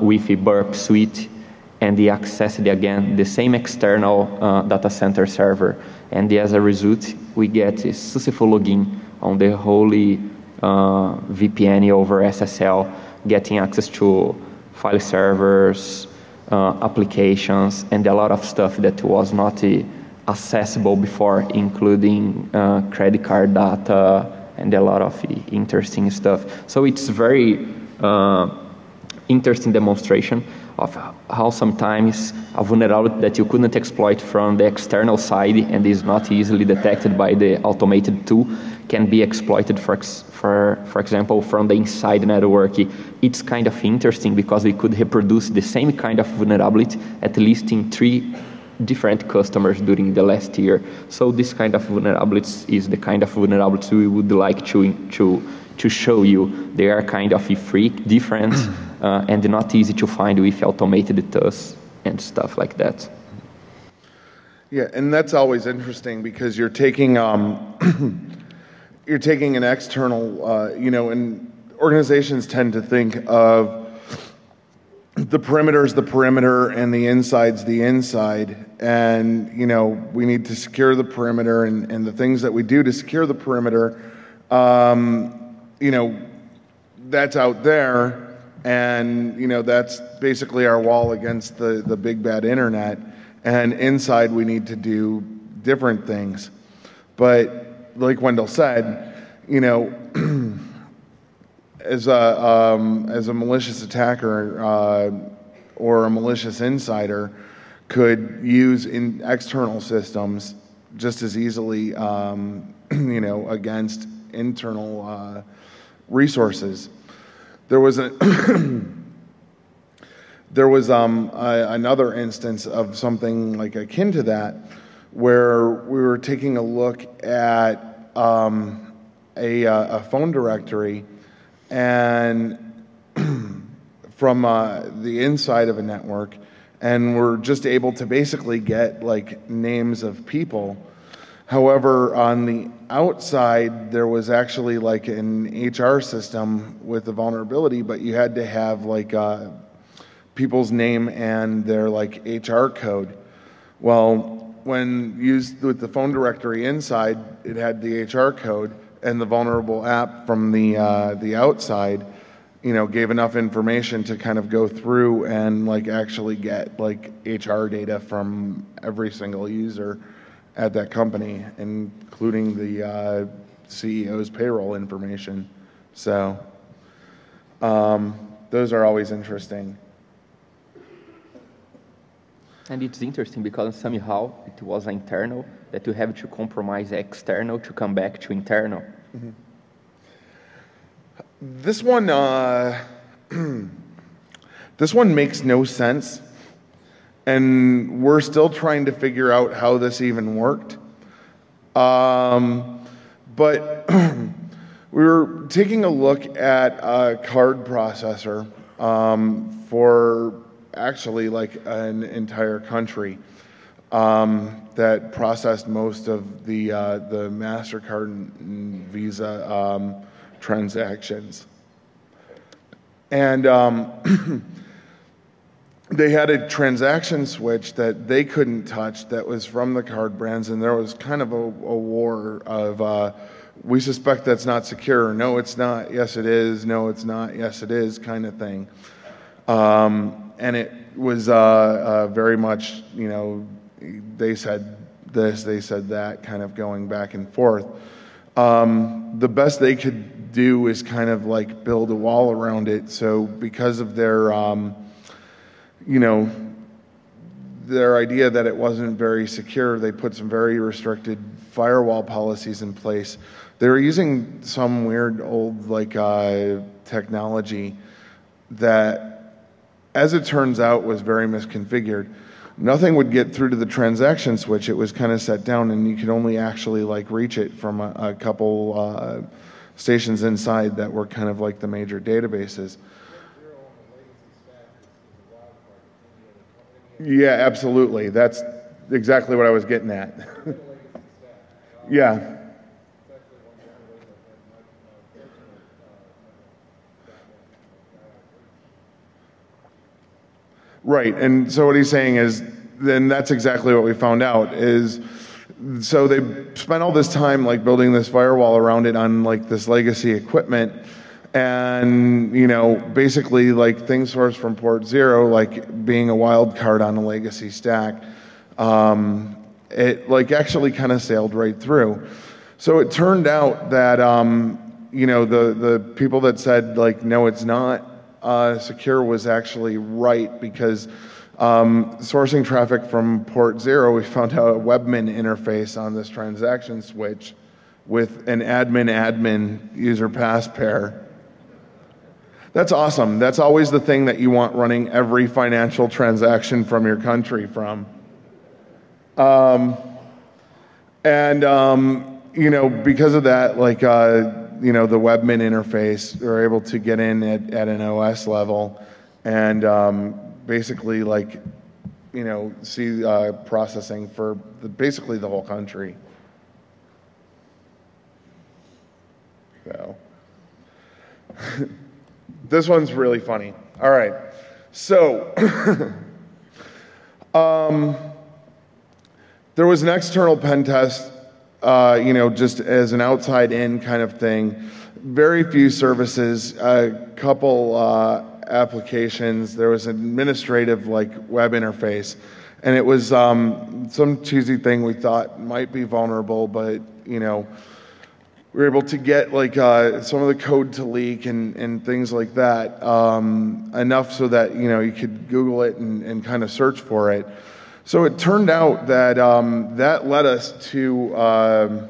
with the burp suite, and they accessed again the same external data center server. And as a result, we get a successful login on the whole VPN over SSL, getting access to file servers, applications, and a lot of stuff that was not accessible before, including credit card data and a lot of interesting stuff. So it's very interesting demonstration of how sometimes a vulnerability that you couldn't exploit from the external side and is not easily detected by the automated tool can be exploited, for example, from the inside network. It's kind of interesting because we could reproduce the same kind of vulnerability at least in 3 different customers during the last year. So this kind of vulnerabilities is the kind of vulnerabilities we would like to show you. They are kind of different and not easy to find with automated tools and stuff like that. Yeah, and that's always interesting because you're taking you're taking an external, and organizations tend to think of the perimeter's the perimeter and the inside's the inside. And, we need to secure the perimeter and the things that we do to secure the perimeter, that's out there. And, that's basically our wall against the big bad internet. And inside we need to do different things. But like Wendel said, as a malicious attacker or a malicious insider could use external systems just as easily, against internal resources. There was another instance of something like akin to that, where we were taking a look at a phone directory, and from the inside of a network, and we're just able to basically get names of people. However, on the outside, there was actually an HR system with a vulnerability, but you had to have people's name and their HR code. Well, when used with the phone directory inside, it had the HR code, and the vulnerable app from the outside, gave enough information to kind of go through and actually get HR data from every single user at that company, including the CEO's payroll information. So those are always interesting. And it's interesting because somehow it was internal that you have to compromise external to come back to internal. Mm-hmm. This one, this one makes no sense, and we're still trying to figure out how this even worked. But we were taking a look at a card processor for actually an entire country that processed most of the MasterCard and Visa transactions. And they had a transaction switch that they couldn't touch that was from the card brands, and there was kind of a war of we suspect that's not secure, no it's not, yes it is, no it's not, yes it is kind of thing. And it was very much, they said this, they said that, kind of going back and forth. The best they could do is kind of build a wall around it. So because of their, their idea that it wasn't very secure, they put some very restricted firewall policies in place. They were using some weird old technology that, as it turns out, was very misconfigured. Nothing would get through to the transaction switch. It was kind of set down, and you could only actually reach it from a couple stations inside that were kind of the major databases. Yeah, absolutely. That's exactly what I was getting at. Yeah. Right, and so what he's saying is, then that's exactly what we found out is, so they spent all this time like building this firewall around it on like this legacy equipment, and you know, basically like things sourced from port 0, like being a wild card on a legacy stack, it like actually kind of sailed right through. So it turned out that you know, the people that said like no it's not secure was actually right, because sourcing traffic from port 0, we found out a webmin interface on this transaction switch with an admin user pass pair. That's awesome. That's always the thing that you want running every financial transaction from your country from. You know, because of that, like, you know, the webmin interface, they're able to get in at an OS level and basically, like, you know, see processing for basically the whole country. So, this one's really funny. All right, so there was an external pen test, you know, just as an outside-in kind of thing. Very few services, a couple applications. There was an administrative, like, web interface, and it was some cheesy thing we thought might be vulnerable, but, you know, we were able to get, like, some of the code to leak and things like that, enough so that, you know, you could Google it and kind of search for it. So it turned out that that led us to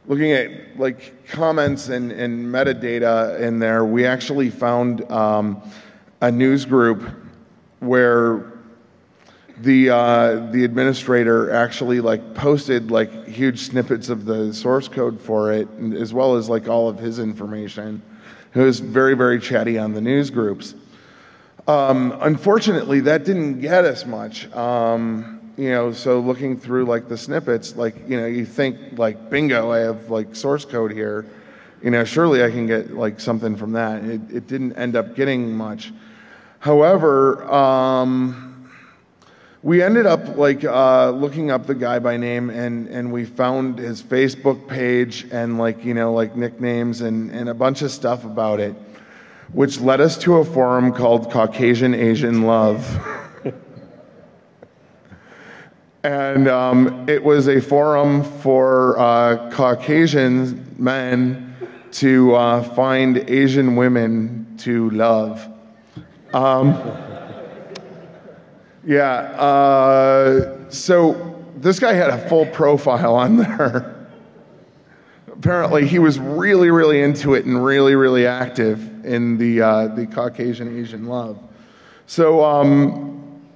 looking at like comments and metadata in there. We actually found a news group where the administrator actually like posted like huge snippets of the source code for it, as well as like all of his information. It was very, very chatty on the news groups. Unfortunately, that didn't get us much. You know, so looking through like the snippets, like, you know, you think like, bingo, I have like source code here. You know, surely I can get like something from that. It didn't end up getting much. However, we ended up like looking up the guy by name, and we found his Facebook page and like, you know, like nicknames and a bunch of stuff about it, which led us to a forum called Caucasian Asian Love. And it was a forum for Caucasian men to find Asian women to love. So this guy had a full profile on there. Apparently, he was really, really into it and really, really active in the Caucasian Asian Love. So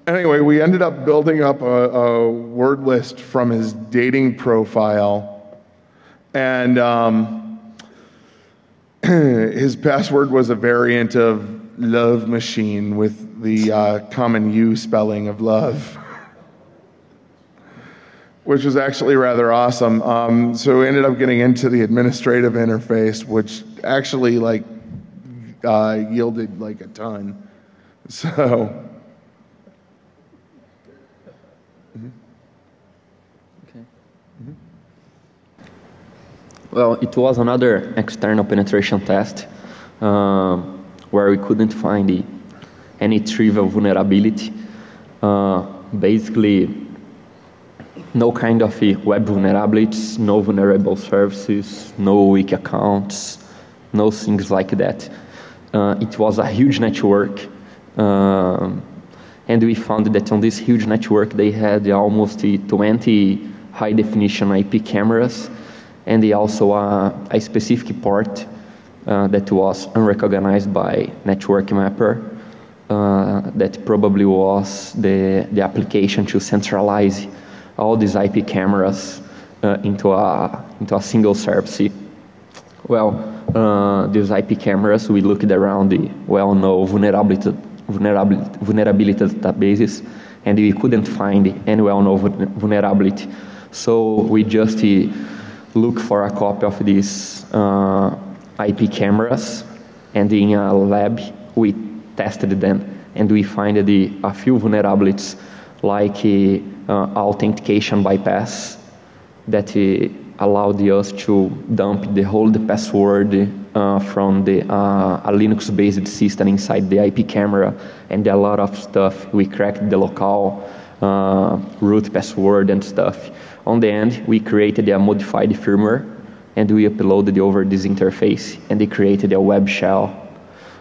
anyway, we ended up building up a word list from his dating profile, and his password was a variant of love machine with the common U spelling of love, which was actually rather awesome. So we ended up getting into the administrative interface, which actually like yielded like a ton. So. Well, it was another external penetration test where we couldn't find any trivial vulnerability. Basically, no kind of web vulnerabilities, no vulnerable services, no weak accounts, no things like that. It was a huge network, and we found that on this huge network they had almost 20 high-definition IP cameras, and also a specific port that was unrecognized by network mapper. That probably was the application to centralize all these IP cameras into a single service. Well, these IP cameras, we looked around the well-known vulnerability databases, and we couldn't find any well-known vulnerability. So we just look for a copy of these IP cameras, and in a lab we tested them. and we find a few vulnerabilities like authentication bypass that allowed us to dump the whole password from a Linux-based system inside the IP camera, and a lot of stuff. We cracked the local root password and stuff. On the end, we created a modified firmware, and we uploaded over this interface, and they created a web shell.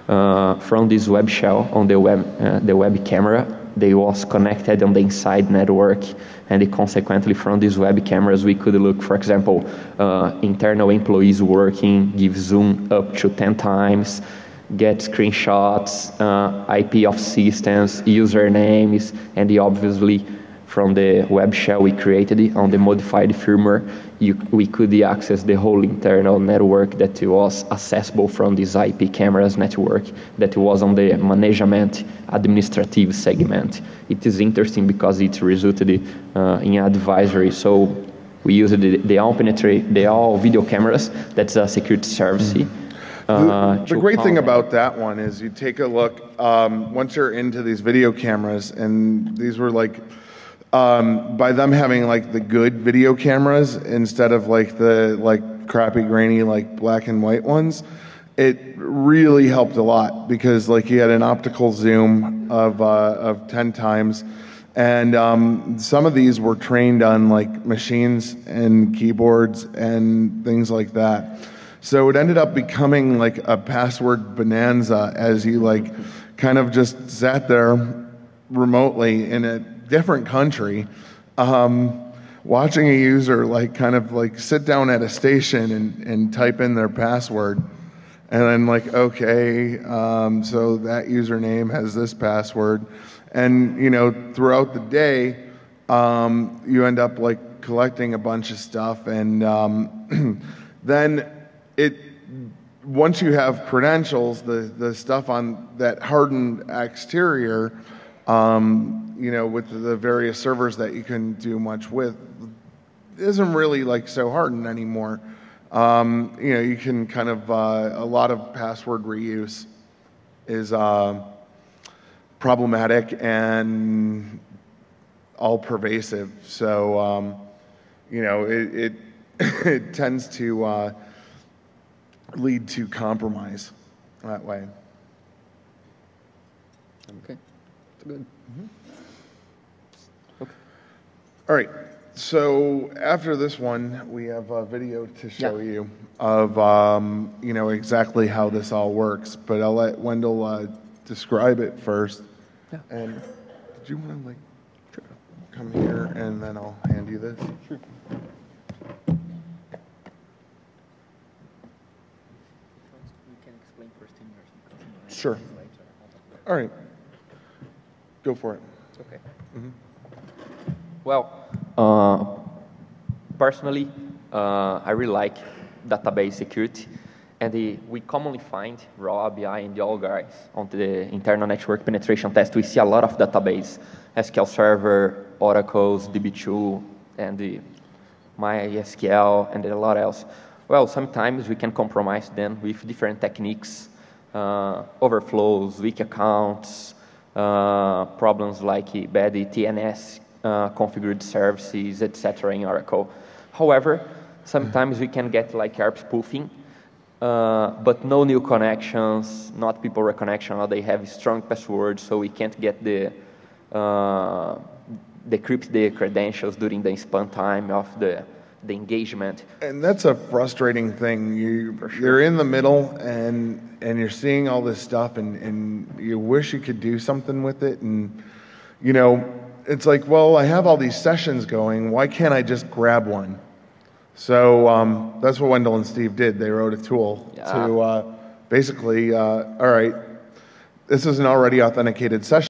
From this web shell on the web camera, they was connected on the inside network, and consequently from these web cameras we could look, for example, internal employees working, give zoom up to 10 times, get screenshots, IP of systems, usernames, and obviously from the web shell we created on the modified firmware, we could access the whole internal network that was accessible from this IP cameras network that was on the management administrative segment. It is interesting because it resulted in advisory. So we used the all video cameras, that's a security service. The great thing about that one is you take a look, once you're into these video cameras, and these were like, by them having like the good video cameras instead of like the crappy grainy like black and white ones, it really helped a lot because like you had an optical zoom of 10 times, and some of these were trained on like machines and keyboards and things like that. So it ended up becoming like a password bonanza as you like kind of just sat there remotely in a different country, watching a user like kind of like sit down at a station and type in their password, and then like, okay, so that username has this password, and you know, throughout the day, you end up like collecting a bunch of stuff, and then once you have credentials, the stuff on that hardened exterior, you know, with the various servers that you can do much with, isn't really like so hardened anymore. You know, you can kind of, a lot of password reuse is problematic and all pervasive. So, you know, it tends to lead to compromise that way. Okay, that's good. Mm-hmm. Okay. All right. So after this one, we have a video to show you of you know, exactly how this all works. But I'll let Wendel describe it first. Yeah. And did you want to like come here and then I'll hand you this? Sure. Sure. All right. Go for it. Okay. Mm-hmm. Well, personally, I really like database security, and we commonly find raw BI and the all guys on the internal network penetration test. We see a lot of database, SQL Server, Oracle's, DB2, and the MySQL, and a lot else. Well, sometimes we can compromise them with different techniques, overflows, weak accounts, problems like bad TNS configured services, etc. in Oracle. However, sometimes we can get like ARP spoofing, but no new connections, not people reconnection, or they have strong passwords, so we can't get the decrypt the credentials during the span time of the engagement. And that's a frustrating thing. You're in the middle and you're seeing all this stuff and you wish you could do something with it, and you know, it's like, well, I have all these sessions going, why can't I just grab one? So that's what Wendel and Steve did. They wrote a tool to basically, all right, this is an already authenticated session.